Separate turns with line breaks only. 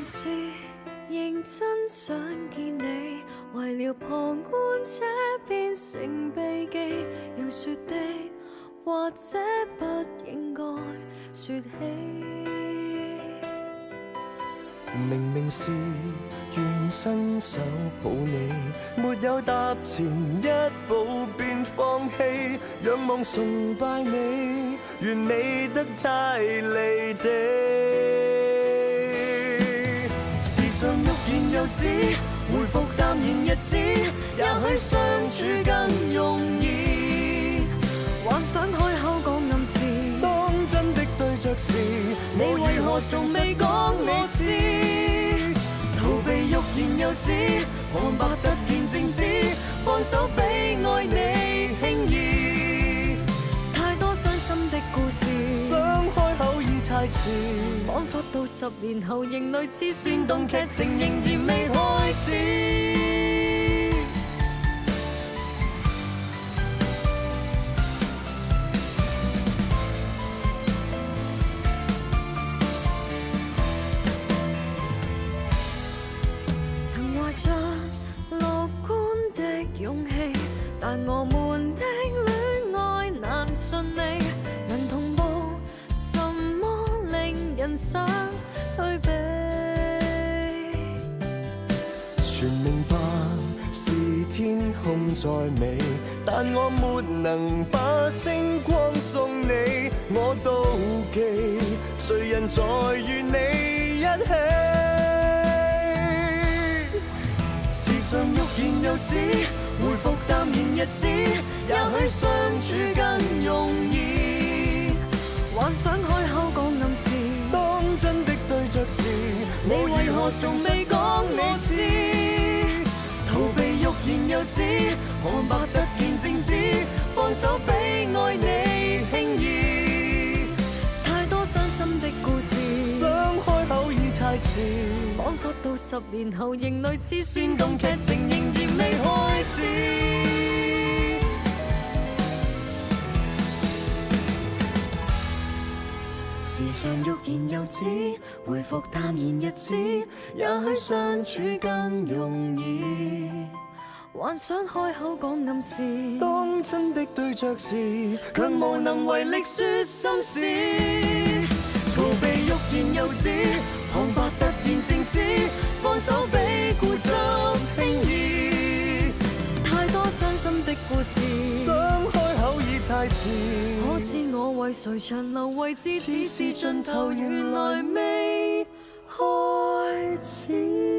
是認真想見你，為了旁觀者變成避忌，要說的或者不應該說起。
明明是願伸手抱你，沒有踏前一步便放棄，仰望崇拜你，完美得太離地。時常欲言又止，回復淡然日子，也許相處更容易。幻想開口講暗示，當真的對着時，你為何從未講我知？逃避欲言又止，看白突然靜止，放手比愛你輕易。
太多傷心的故事，
想開口已太遲，
彷彿到10年後仍類似
煽動劇情仍然未開始。
但我們的戀愛難順利，能同步什麼令人想退避？
全明白是天空再美，但我沒能把星光送你。我妒忌誰人在與你一起，時常欲言又止，回復淡然日子，也許相處更容易。
幻想開口講暗示，
當真的對着時，
你為何從未講我知？
逃避欲言又止，看白突然靜止，放手比愛你輕易。
太多傷心的故事，
想開口已太遲，
彷彿到10年後仍類似
煽動劇情仍然未開始。時常欲言又止，回復淡然日子，也許相處更容易。
幻想開口講暗示，
當真的對着時，卻無能為力說心事。逃避欲言又止，旁白突然靜止，放手比固執輕易。
太多傷心的故事，
想開口已太遲，
可知我為誰長留位置，只是盡頭原來未開始。